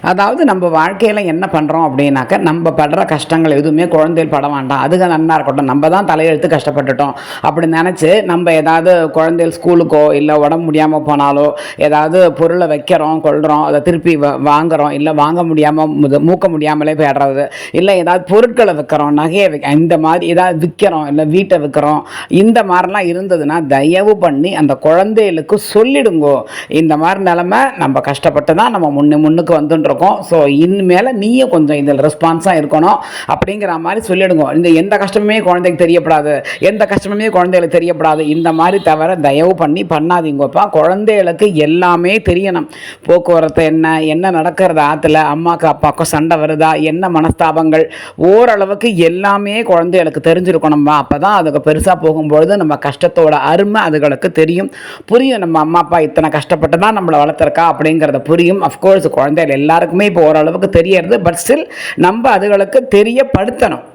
அதாவது நம்ம வாழ்க்கையில் என்ன பண்ணுறோம் அப்படின்னாக்க, நம்ம படுற கஷ்டங்கள் எதுவுமே குழந்தைகள் பட வேண்டாம், அதுக நன்னா இருக்கட்டும், நம்ம தான் தலையெழுத்து கஷ்டப்பட்டுட்டோம் அப்படி நினச்சி நம்ம ஏதாவது குழந்தைகள் ஸ்கூலுக்கோ இல்லை உடம்பு முடியாமல் போனாலோ ஏதாவது பொருளை வைக்கிறோம் கொள்கிறோம், அதை திருப்பி வாங்குகிறோம், இல்லை வாங்க முடியாமல் மூக்க முடியாமலே போயிடுறது, இல்லை ஏதாவது பொருட்களை விற்கிறோம், நகையை இந்த மாதிரி ஏதாவது விற்கிறோம், இல்லை வீட்டை விற்கிறோம், இந்த மாதிரிலாம் இருந்ததுன்னா தயவு பண்ணி அந்த குழந்தைகளுக்கு சொல்லிடுங்கோ, இந்த மாதிரி நிலமை நம்ம கஷ்டப்பட்டு தான் நம்ம முன்னுக்கு வந்துட்டுருக்கோம். ஸோ இனிமேல் நீயும் கொஞ்சம் இதில் ரெஸ்பான்ஸாக இருக்கணும் அப்படிங்கிற மாதிரி சொல்லிடுங்க. இந்த எந்த கஷ்டமுமே குழந்தைக்கு தெரியப்படாது, எந்த கஷ்டமுமே குழந்தைகளுக்கு தெரியப்படாது, இந்த மாதிரி தவிர தயவு பண்ணி பண்ணாதீங்கப்பா. குழந்தைகளுக்கு எல்லாமே தெரியணும். போக்குவரத்து என்ன நடக்கிறது, ஆற்றுல அம்மாவுக்கு அப்பாவுக்கும் சண்டை வருதா, என்ன மனஸ்தாபங்கள், ஓரளவுக்கு எல்லாமே குழந்தைகளுக்கு தெரிஞ்சிருக்கணும்பா. அப்போ தான் அதுக்கு பெருசாக போகும்பொழுது நம்ம கஷ்டத்தோட அருமை அதுகளுக்கு தெரியும், புரியும். நம்ம அம்மா அப்பா இத்தனை கஷ்டப்பட்டு தான் நம்மளை வளர்த்துருக்கா அப்படிங்கிறத புரியும். அஃப்கோர்ஸ் குழந்தைகள் எல்லாருக்குமே இப்போ ஓரளவுக்கு தெரியறது, பட் ஸ்டில் நம்ம அதுகளுக்கு தெரியப்படுத்தணும்.